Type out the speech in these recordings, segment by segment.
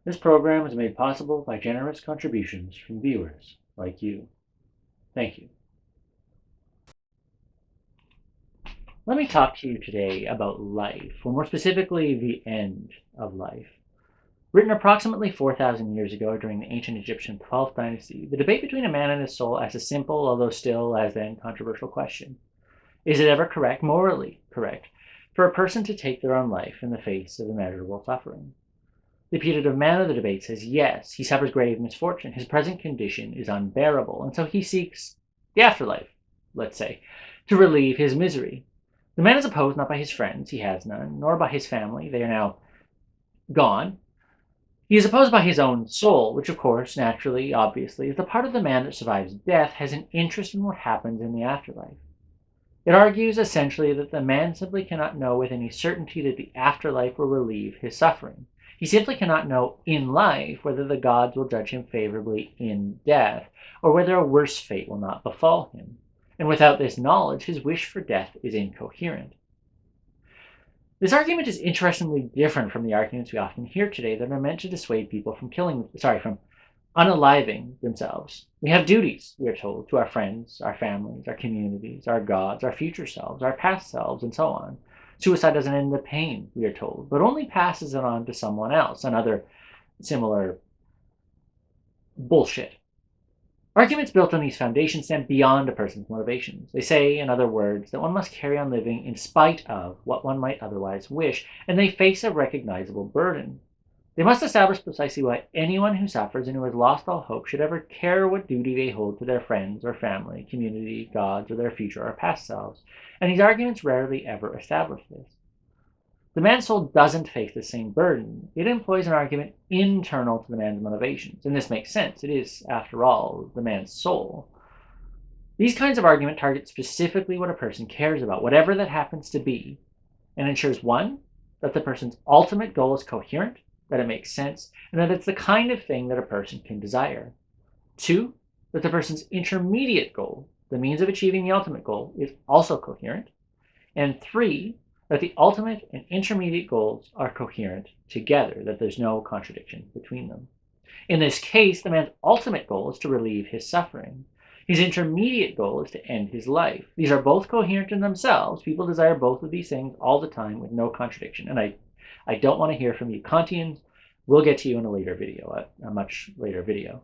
This program is made possible by generous contributions from viewers like you. Thank you. Let me talk to you today about life, or more specifically, the end of life. Written approximately 4,000 years ago during the ancient Egyptian 12th dynasty, the debate between a man and his soul asks a simple, although still as then controversial question. Is it ever correct, morally correct, for a person to take their own life in the face of immeasurable suffering? The putative man of the debate says yes, he suffers grave misfortune, his present condition is unbearable, and so he seeks the afterlife, let's say, to relieve his misery. The man is opposed not by his friends, he has none, nor by his family, they are now gone. He is opposed by his own soul, which of course, naturally, obviously, is the part of the man that survives death, has an interest in what happens in the afterlife. It argues essentially that the man simply cannot know with any certainty that the afterlife will relieve his suffering. He simply cannot know in life whether the gods will judge him favorably in death, or whether a worse fate will not befall him. And without this knowledge, his wish for death is incoherent. This argument is interestingly different from the arguments we often hear today that are meant to dissuade people from from unaliving themselves. We have duties, we are told, to our friends, our families, our communities, our gods, our future selves, our past selves, and so on. Suicide doesn't end the pain, we are told, but only passes it on to someone else, another similar bullshit. Arguments built on these foundations stand beyond a person's motivations. They say, in other words, that one must carry on living in spite of what one might otherwise wish, and they face a recognizable burden. They must establish precisely why anyone who suffers and who has lost all hope should ever care what duty they hold to their friends or family, community, gods, or their future or past selves, and these arguments rarely ever establish this. The man's soul doesn't face the same burden. It employs an argument internal to the man's motivations, and this makes sense. It is, after all, the man's soul. These kinds of argument target specifically what a person cares about, whatever that happens to be, and ensures one, that the person's ultimate goal is coherent, that it makes sense, and that it's the kind of thing that a person can desire. Two, that the person's intermediate goal, the means of achieving the ultimate goal, is also coherent. And three, that the ultimate and intermediate goals are coherent together, that there's no contradiction between them. In this case, the man's ultimate goal is to relieve his suffering. His intermediate goal is to end his life. These are both coherent in themselves. People desire both of these things all the time with no contradiction. And I don't want to hear from you Kantians. We'll get to you in a later video, a much later video.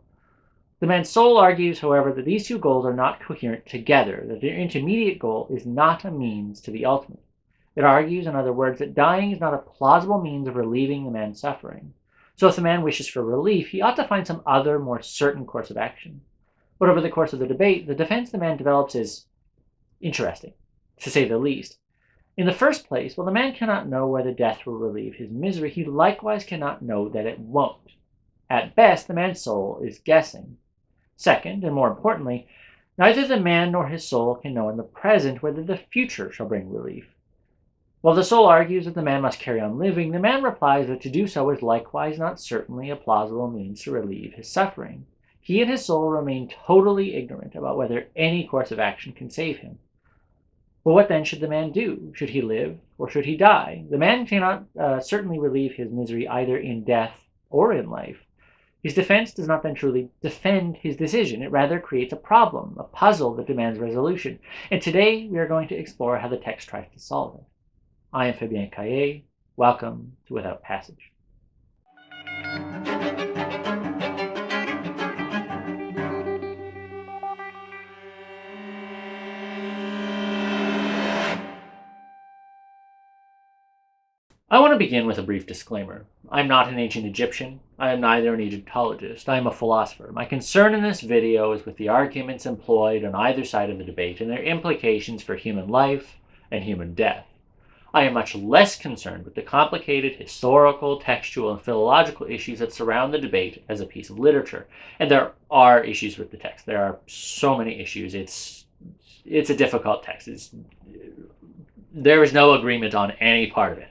The man's soul argues, however, that these two goals are not coherent together, that their intermediate goal is not a means to the ultimate. It argues, in other words, that dying is not a plausible means of relieving the man's suffering. So if the man wishes for relief, he ought to find some other, more certain course of action. But over the course of the debate, the defense the man develops is interesting, to say the least. In the first place, while the man cannot know whether death will relieve his misery, he likewise cannot know that it won't. At best, the man's soul is guessing. Second, and more importantly, neither the man nor his soul can know in the present whether the future shall bring relief. While the soul argues that the man must carry on living, the man replies that to do so is likewise not certainly a plausible means to relieve his suffering. He and his soul remain totally ignorant about whether any course of action can save him. Well, what then should the man do? Should he live or should he die? The man cannot certainly relieve his misery either in death or in life. His defense does not then truly defend his decision. It rather creates a problem, a puzzle that demands resolution. And today we are going to explore how the text tries to solve it. I am Fabien Caillet. Welcome to Without Passage. I want to begin with a brief disclaimer. I'm not an ancient Egyptian. I am neither an Egyptologist. I am a philosopher. My concern in this video is with the arguments employed on either side of the debate and their implications for human life and human death. I am much less concerned with the complicated historical, textual, and philological issues that surround the debate as a piece of literature. And there are issues with the text. There are so many issues. It's a difficult text. There is no agreement on any part of it.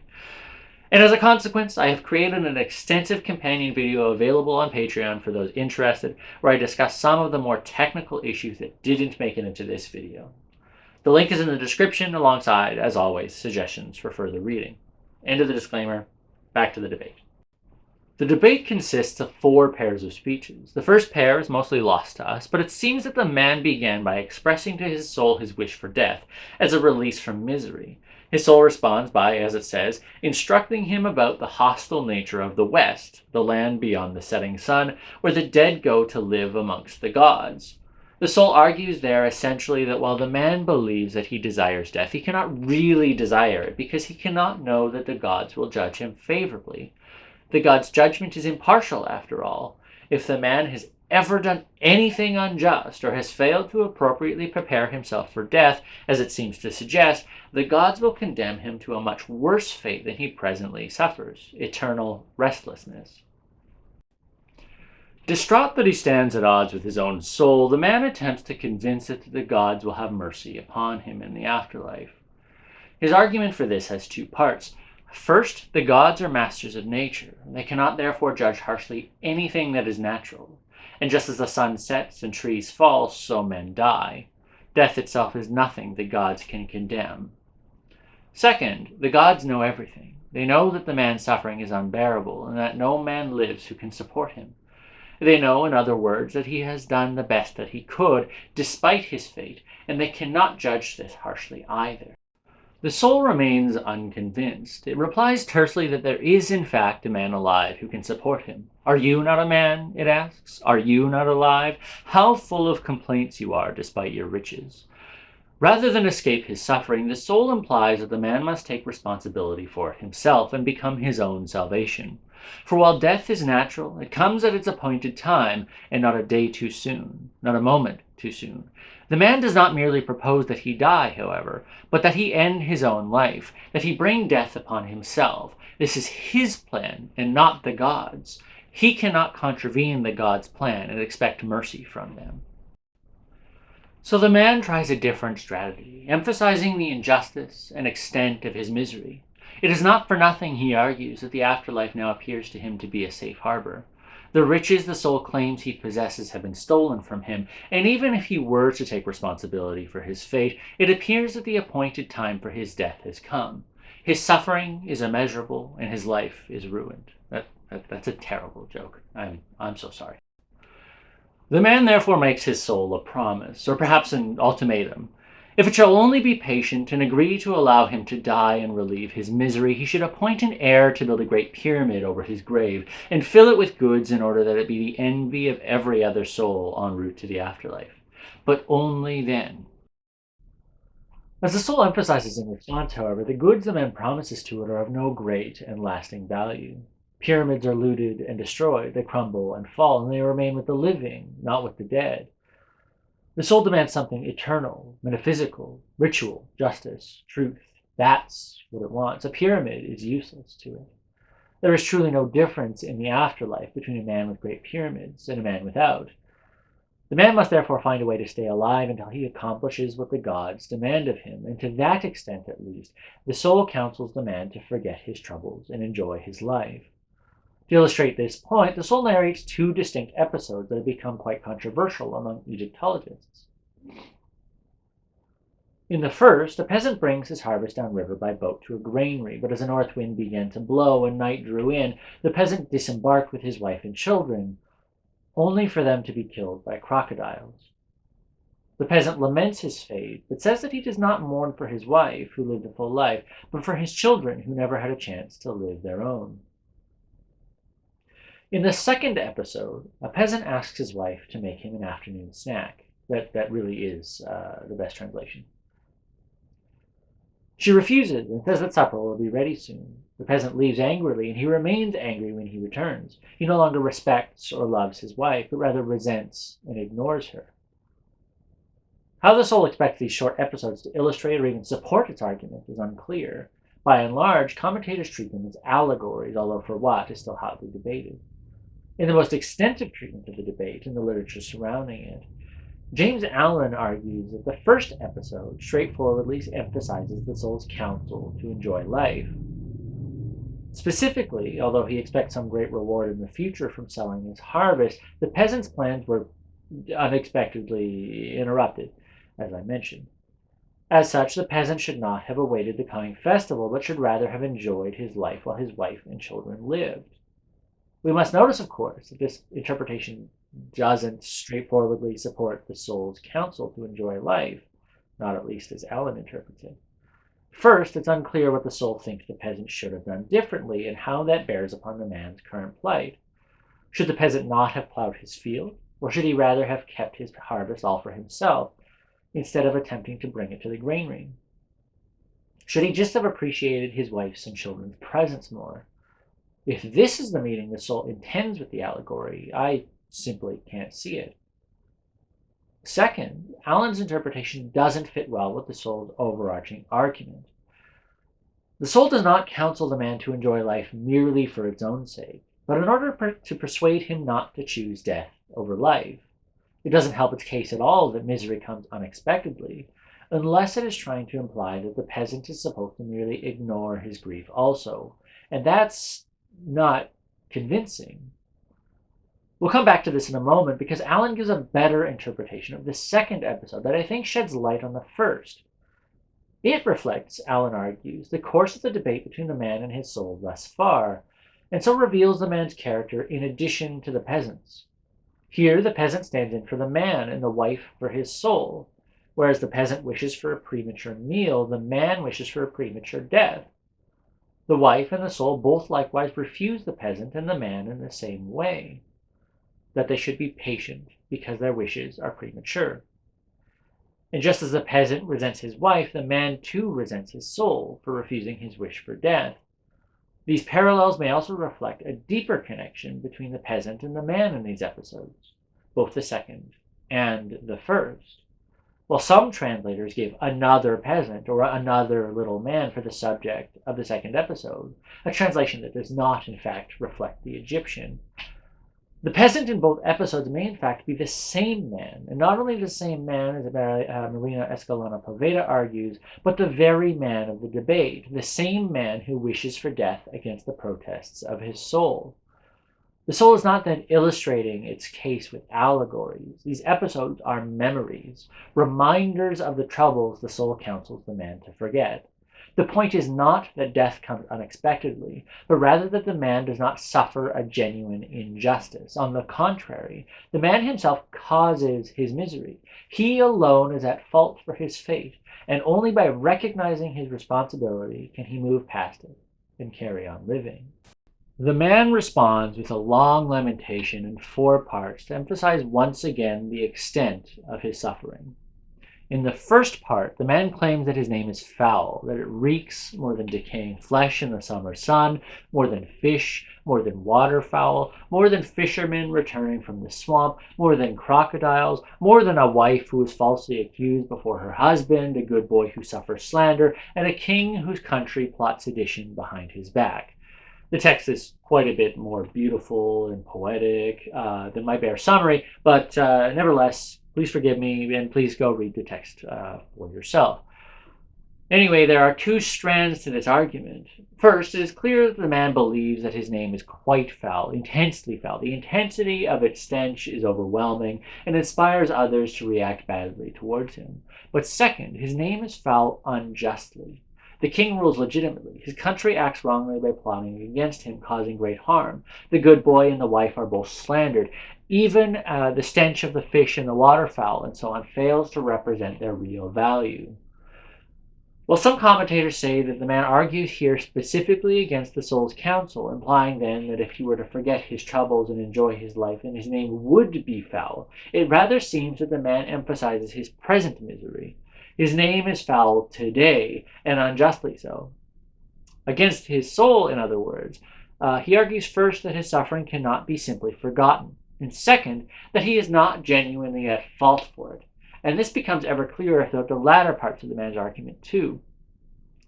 And as a consequence, I have created an extensive companion video available on Patreon for those interested, where I discuss some of the more technical issues that didn't make it into this video. The link is in the description alongside, as always, suggestions for further reading. End of the disclaimer. Back to the debate. The debate consists of 4 pairs of speeches. The first pair is mostly lost to us, but it seems that the man began by expressing to his soul his wish for death as a release from misery. His soul responds by, as it says, instructing him about the hostile nature of the West, the land beyond the setting sun, where the dead go to live amongst the gods. The soul argues there essentially that while the man believes that he desires death, he cannot really desire it because he cannot know that the gods will judge him favorably. The God's judgment is impartial, after all. If the man has ever done anything unjust or has failed to appropriately prepare himself for death, as it seems to suggest, the gods will condemn him to a much worse fate than he presently suffers, eternal restlessness. Distraught that he stands at odds with his own soul, the man attempts to convince it that the gods will have mercy upon him in the afterlife. His argument for this has 2 parts. First, the gods are masters of nature. They cannot therefore judge harshly anything that is natural. And just as the sun sets and trees fall, so men die. Death itself is nothing the gods can condemn. Second, the gods know everything. They know that the man's suffering is unbearable, and that no man lives who can support him. They know, in other words, that he has done the best that he could, despite his fate, and they cannot judge this harshly either. The soul remains unconvinced. It replies tersely that there is in fact a man alive who can support him. Are you not a man? It asks. Are you not alive? How full of complaints you are, despite your riches. Rather than escape his suffering, the soul implies that the man must take responsibility for it himself and become his own salvation. For while death is natural, it comes at its appointed time, and not a day too soon, not a moment too soon. The man does not merely propose that he die, however, but that he end his own life, that he bring death upon himself. This is his plan, and not the gods'. He cannot contravene the gods' plan and expect mercy from them. So the man tries a different strategy, emphasizing the injustice and extent of his misery. It is not for nothing, he argues, that the afterlife now appears to him to be a safe harbor. The riches the soul claims he possesses have been stolen from him, and even if he were to take responsibility for his fate, it appears that the appointed time for his death has come. His suffering is immeasurable, and his life is ruined. That's a terrible joke. I'm so sorry. The man therefore makes his soul a promise, or perhaps an ultimatum. If it shall only be patient and agree to allow him to die and relieve his misery, he should appoint an heir to build a great pyramid over his grave, and fill it with goods in order that it be the envy of every other soul en route to the afterlife. But only then. As the soul emphasizes in response, however, the goods the man promises to it are of no great and lasting value. Pyramids are looted and destroyed, they crumble and fall, and they remain with the living, not with the dead. The soul demands something eternal, metaphysical, ritual, justice, truth. That's what it wants. A pyramid is useless to it. There is truly no difference in the afterlife between a man with great pyramids and a man without. The man must therefore find a way to stay alive until he accomplishes what the gods demand of him, and to that extent at least, the soul counsels the man to forget his troubles and enjoy his life. To illustrate this point, the soul narrates 2 distinct episodes that have become quite controversial among Egyptologists. In the first, a peasant brings his harvest downriver by boat to a granary, but as a north wind began to blow and night drew in, the peasant disembarked with his wife and children, only for them to be killed by crocodiles. The peasant laments his fate, but says that he does not mourn for his wife, who lived a full life, but for his children, who never had a chance to live their own. In the second episode, a peasant asks his wife to make him an afternoon snack. That really is the best translation. She refuses and says that supper will be ready soon. The peasant leaves angrily, and he remains angry when he returns. He no longer respects or loves his wife, but rather resents and ignores her. How the soul expects these short episodes to illustrate or even support its argument is unclear. By and large, commentators treat them as allegories, although for what is still hotly debated. In the most extensive treatment of the debate and the literature surrounding it, James Allen argues that the first episode straightforwardly emphasizes the soul's counsel to enjoy life. Specifically, although he expects some great reward in the future from selling his harvest, the peasant's plans were unexpectedly interrupted, as I mentioned. As such, the peasant should not have awaited the coming festival, but should rather have enjoyed his life while his wife and children lived. We must notice, of course, that this interpretation doesn't straightforwardly support the soul's counsel to enjoy life, not at least as Allen interprets it. First, it's unclear what the soul thinks the peasant should have done differently and how that bears upon the man's current plight. Should the peasant not have plowed his field, or should he rather have kept his harvest all for himself, instead of attempting to bring it to the granary? Should he just have appreciated his wife's and children's presence more? If this is the meaning the soul intends with the allegory, I simply can't see it. Second, Allen's interpretation doesn't fit well with the soul's overarching argument. The soul does not counsel the man to enjoy life merely for its own sake, but in order to persuade him not to choose death over life. It doesn't help its case at all that misery comes unexpectedly, unless it is trying to imply that the peasant is supposed to merely ignore his grief also, and that's not convincing. We'll come back to this in a moment because Allen gives a better interpretation of the second episode that I think sheds light on the first. It reflects, Allen argues, the course of the debate between the man and his soul thus far, and so reveals the man's character in addition to the peasant's. Here, the peasant stands in for the man and the wife for his soul. Whereas the peasant wishes for a premature meal, the man wishes for a premature death. The wife and the soul both likewise refuse the peasant and the man in the same way, that they should be patient because their wishes are premature. And just as the peasant resents his wife, the man too resents his soul for refusing his wish for death. These parallels may also reflect a deeper connection between the peasant and the man in these episodes, both the second and the first. While some translators gave another peasant or another little man for the subject of the second episode, a translation that does not in fact reflect the Egyptian. The peasant in both episodes may in fact be the same man, and not only the same man as Marina Escalona Poveda argues, but the very man of the debate, the same man who wishes for death against the protests of his soul. The soul is not then illustrating its case with allegories. These episodes are memories, reminders of the troubles the soul counsels the man to forget. The point is not that death comes unexpectedly, but rather that the man does not suffer a genuine injustice. On the contrary, the man himself causes his misery. He alone is at fault for his fate, and only by recognizing his responsibility can he move past it and carry on living. The man responds with a long lamentation in 4 parts to emphasize once again the extent of his suffering. In the first part, the man claims that his name is foul, that it reeks more than decaying flesh in the summer sun, more than fish, more than waterfowl, more than fishermen returning from the swamp, more than crocodiles, more than a wife who is falsely accused before her husband, a good boy who suffers slander, and a king whose country plots sedition behind his back. The text is quite a bit more beautiful and poetic than my bare summary, but nevertheless, please forgive me and please go read the text for yourself. Anyway, there are 2 strands to this argument. First, it is clear that the man believes that his name is quite foul, intensely foul. The intensity of its stench is overwhelming and inspires others to react badly towards him. But second, his name is foul unjustly. The king rules legitimately. His country acts wrongly by plotting against him, causing great harm. The good boy and the wife are both slandered. Even the stench of the fish and the waterfowl and so on fails to represent their real value. Well, some commentators say that the man argues here specifically against the soul's counsel, implying then that if he were to forget his troubles and enjoy his life, then his name would be foul. It rather seems that the man emphasizes his present misery. His name is foul today, and unjustly so. Against his soul, in other words, he argues first that his suffering cannot be simply forgotten, and second, that he is not genuinely at fault for it. And this becomes ever clearer throughout the latter parts of the man's argument too.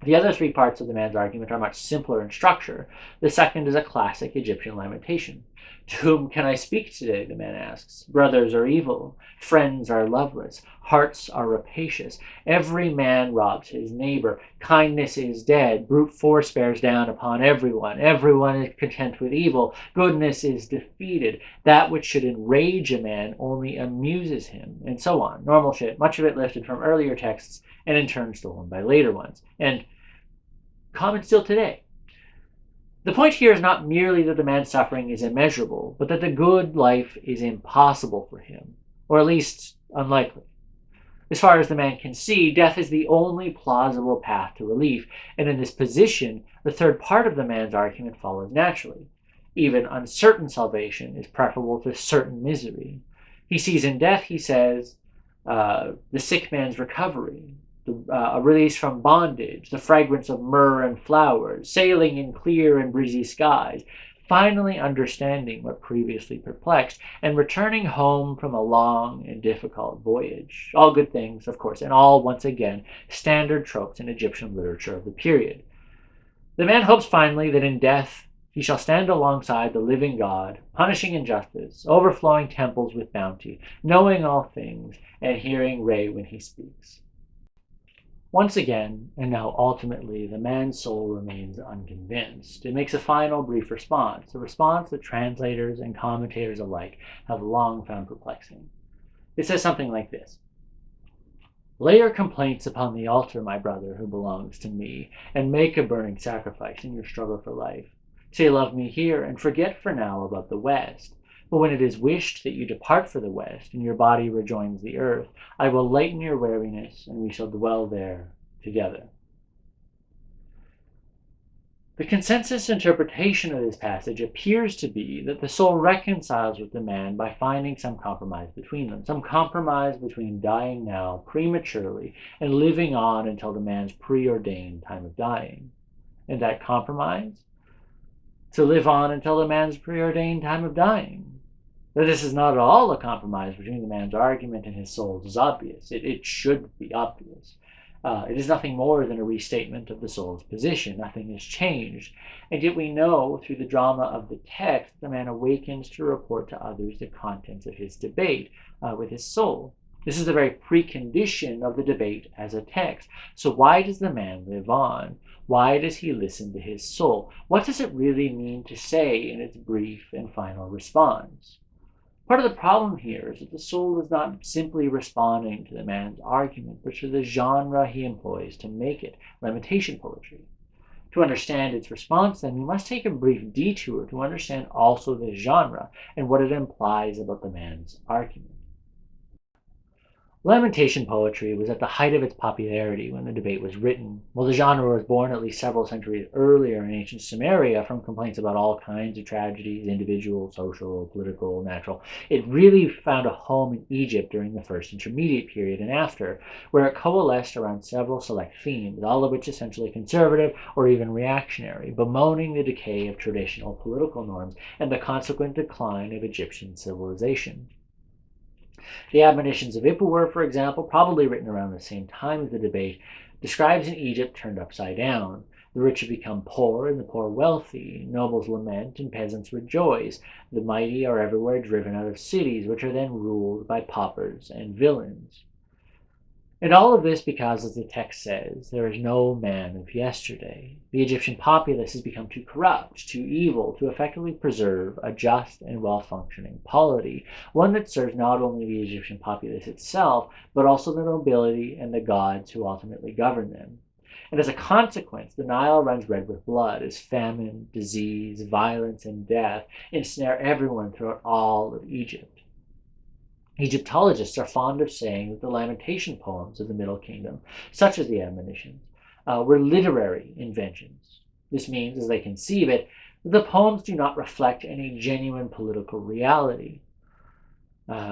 The other 3 parts of the man's argument are much simpler in structure. The second is a classic Egyptian lamentation. To whom can I speak today, the man asks. Brothers are evil, friends are loveless, hearts are rapacious. Every man robs his neighbor, kindness is dead, brute force bears down upon everyone is content with evil, goodness is defeated, that which should enrage a man only amuses him, and so on. Normal shit, much of it lifted from earlier texts and in turn stolen by later ones, and common still today. The point here is not merely that the man's suffering is immeasurable, but that the good life is impossible for him, or at least unlikely. As far as the man can see, death is the only plausible path to relief, and in this position, the third part of the man's argument follows naturally. Even uncertain salvation is preferable to certain misery. He sees in death, he says, the sick man's recovery, a release from bondage, the fragrance of myrrh and flowers, sailing in clear and breezy skies, finally understanding what previously perplexed, and returning home from a long and difficult voyage. All good things, of course, and all, once again, standard tropes in Egyptian literature of the period. The man hopes finally that in death he shall stand alongside the living God, punishing injustice, overflowing temples with bounty, knowing all things, and hearing Re when he speaks. Once again, and now ultimately, the man's soul remains unconvinced. It makes a final brief response, a response that translators and commentators alike have long found perplexing. It says something like this: "Lay your complaints upon the altar, my brother who belongs to me, and make a burning sacrifice in your struggle for life. Say, love me here, and forget for now about the West. But when it is wished that you depart for the West, and your body rejoins the earth, I will lighten your weariness, and we shall dwell there together." The consensus interpretation of this passage appears to be that the soul reconciles with the man by finding some compromise between them, some compromise between dying now prematurely and living on until the man's preordained time of dying. And that compromise? To live on until the man's preordained time of dying. That this is not at all a compromise between the man's argument and his soul's is obvious. It should be obvious. It is nothing more than a restatement of the soul's position. Nothing has changed. And yet we know through the drama of the text, the man awakens to report to others the contents of his debate with his soul. This is the very precondition of the debate as a text. So why does the man live on? Why does he listen to his soul? What does it really mean to say in its brief and final response? Part of the problem here is that the soul is not simply responding to the man's argument, but to the genre he employs to make it, lamentation poetry. To understand its response, then, we must take a brief detour to understand also the genre and what it implies about the man's argument. Lamentation poetry was at the height of its popularity when the debate was written. While the genre was born at least several centuries earlier in ancient Sumeria from complaints about all kinds of tragedies, individual, social, political, natural, it really found a home in Egypt during the First Intermediate Period and after, where it coalesced around several select themes, all of which essentially conservative or even reactionary, bemoaning the decay of traditional political norms and the consequent decline of Egyptian civilization. The admonitions of Ipuwer, for example, probably written around the same time as the debate, describes an Egypt turned upside down. The rich have become poor and the poor wealthy. Nobles lament and peasants rejoice. The mighty are everywhere driven out of cities, which are then ruled by paupers and villains. And all of this because, as the text says, there is no man of yesterday. The Egyptian populace has become too corrupt, too evil, to effectively preserve a just and well-functioning polity, one that serves not only the Egyptian populace itself, but also the nobility and the gods who ultimately govern them. And as a consequence, the Nile runs red with blood as famine, disease, violence, and death ensnare everyone throughout all of Egypt. Egyptologists are fond of saying that the lamentation poems of the Middle Kingdom, such as the admonitions, were literary inventions. This means, as they conceive it, that the poems do not reflect any genuine political reality.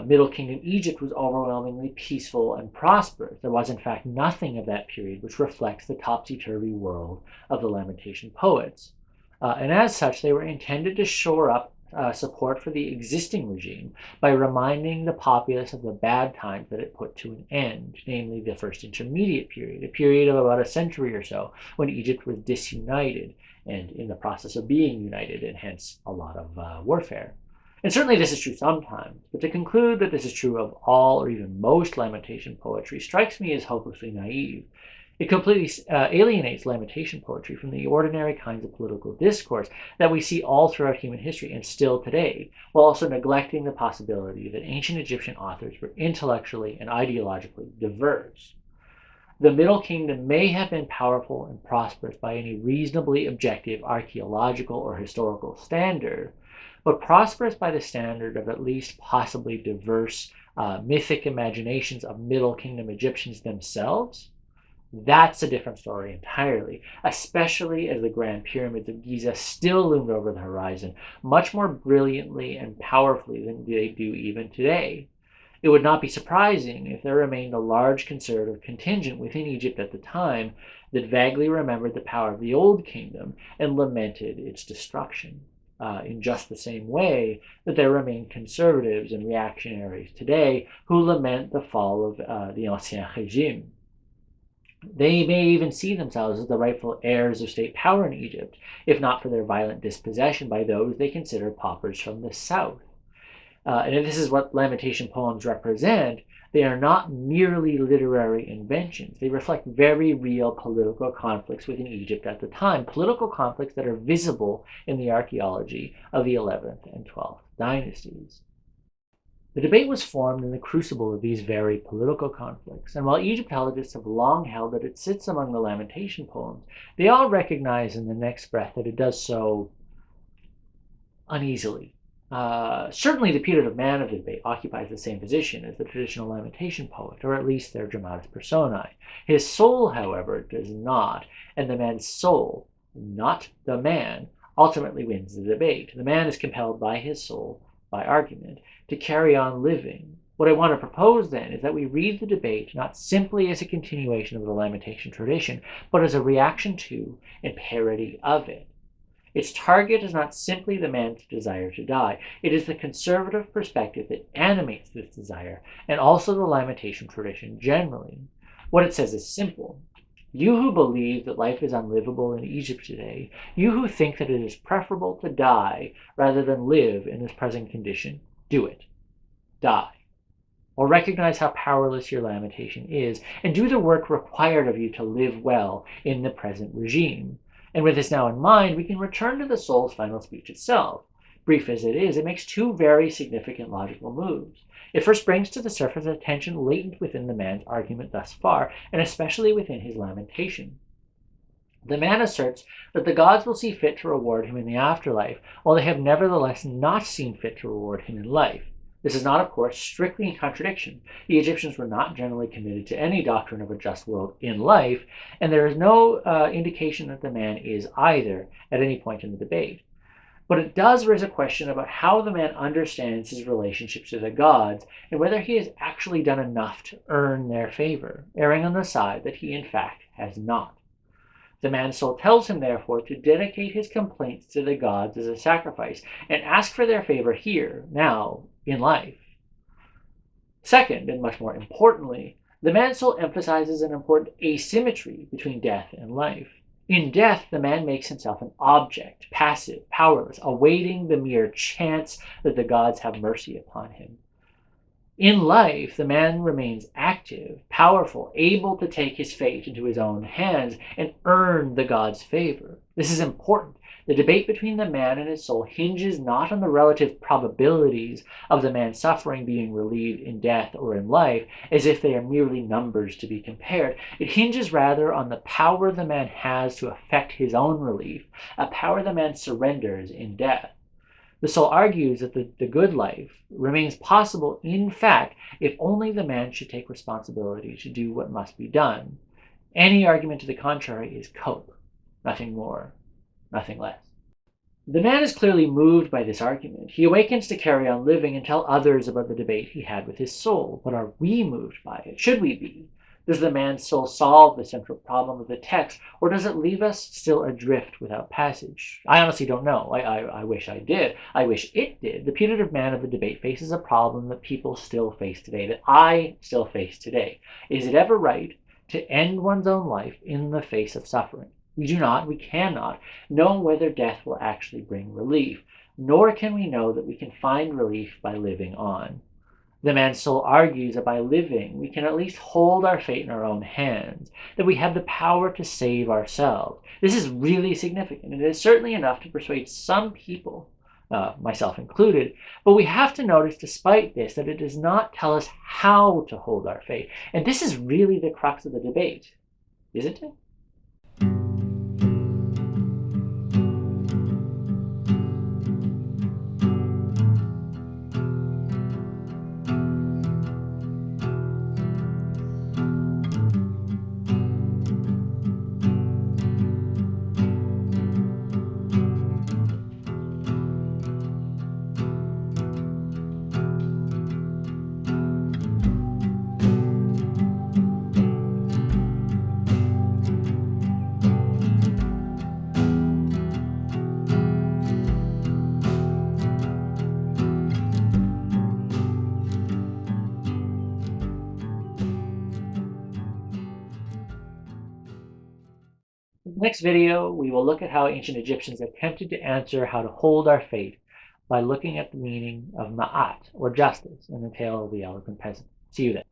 Middle Kingdom Egypt was overwhelmingly peaceful and prosperous. There was, in fact, nothing of that period which reflects the topsy-turvy world of the lamentation poets. And as such, they were intended to shore up support for the existing regime by reminding the populace of the bad times that it put to an end, namely the First Intermediate Period, a period of about a century or so when Egypt was disunited and in the process of being united, and hence a lot of warfare. And certainly this is true sometimes, but to conclude that this is true of all or even most lamentation poetry strikes me as hopelessly naive. It completely alienates lamentation poetry from the ordinary kinds of political discourse that we see all throughout human history and still today, while also neglecting the possibility that ancient Egyptian authors were intellectually and ideologically diverse. The Middle Kingdom may have been powerful and prosperous by any reasonably objective archaeological or historical standard, but prosperous by the standard of at least possibly diverse mythic imaginations of Middle Kingdom Egyptians themselves, that's a different story entirely, especially as the Grand Pyramids of Giza still loomed over the horizon, much more brilliantly and powerfully than they do even today. It would not be surprising if there remained a large conservative contingent within Egypt at the time that vaguely remembered the power of the Old Kingdom and lamented its destruction. In just the same way that there remain conservatives and reactionaries today who lament the fall of the Ancien Régime. They may even see themselves as the rightful heirs of state power in Egypt, if not for their violent dispossession by those they consider paupers from the south. And if this is what lamentation poems represent, they are not merely literary inventions. They reflect very real political conflicts within Egypt at the time, political conflicts that are visible in the archaeology of the 11th and 12th dynasties. The debate was formed in the crucible of these very political conflicts, and while Egyptologists have long held that it sits among the lamentation poems, they all recognize in the next breath that it does so uneasily. Certainly the putative man of the debate occupies the same position as the traditional lamentation poet, or at least their dramatis personae. His soul, however, does not, and the man's soul, not the man, ultimately wins the debate. The man is compelled by his soul, by argument, to carry on living. What I want to propose then is that we read the debate not simply as a continuation of the lamentation tradition, but as a reaction to and parody of it. Its target is not simply the man's desire to die. It is the conservative perspective that animates this desire, and also the lamentation tradition generally. What it says is simple. You who believe that life is unlivable in Egypt today, you who think that it is preferable to die rather than live in this present condition, do it. Die. Or recognize how powerless your lamentation is, and do the work required of you to live well in the present regime. And with this now in mind, we can return to the soul's final speech itself. Brief as it is, it makes two very significant logical moves. It first brings to the surface a tension latent within the man's argument thus far, and especially within his lamentation. The man asserts that the gods will see fit to reward him in the afterlife, while they have nevertheless not seen fit to reward him in life. This is not, of course, strictly in contradiction. The Egyptians were not generally committed to any doctrine of a just world in life, and there is no indication that the man is either at any point in the debate. But it does raise a question about how the man understands his relationship to the gods and whether he has actually done enough to earn their favor, erring on the side that he in fact has not. The man's soul tells him, therefore, to dedicate his complaints to the gods as a sacrifice and ask for their favor here, now, in life. Second, and much more importantly, the man's soul emphasizes an important asymmetry between death and life. In death, the man makes himself an object, passive, powerless, awaiting the mere chance that the gods have mercy upon him. In life, the man remains active, powerful, able to take his fate into his own hands and earn the gods' favor. This is important. The debate between the man and his soul hinges not on the relative probabilities of the man's suffering being relieved in death or in life, as if they are merely numbers to be compared. It hinges rather on the power the man has to effect his own relief, a power the man surrenders in death. The soul argues that the good life remains possible, in fact, if only the man should take responsibility to do what must be done. Any argument to the contrary is cope, nothing more, nothing less. The man is clearly moved by this argument. He awakens to carry on living and tell others about the debate he had with his soul. But are we moved by it? Should we be? Does the man's soul solve the central problem of the text, or does it leave us still adrift without passage? I honestly don't know. I wish I did. I wish it did. The putative man of the debate faces a problem that people still face today, that I still face today. Is it ever right to end one's own life in the face of suffering? We do not, we cannot know whether death will actually bring relief, nor can we know that we can find relief by living on. The man's soul argues that by living, we can at least hold our fate in our own hands, that we have the power to save ourselves. This is really significant, and it is certainly enough to persuade some people myself included. But we have to notice, despite this, that it does not tell us how to hold our faith. And this is really the crux of the debate, isn't it? In the next video, we will look at how ancient Egyptians attempted to answer how to hold our faith by looking at the meaning of ma'at, or justice, in the tale of the eloquent peasant. See you then.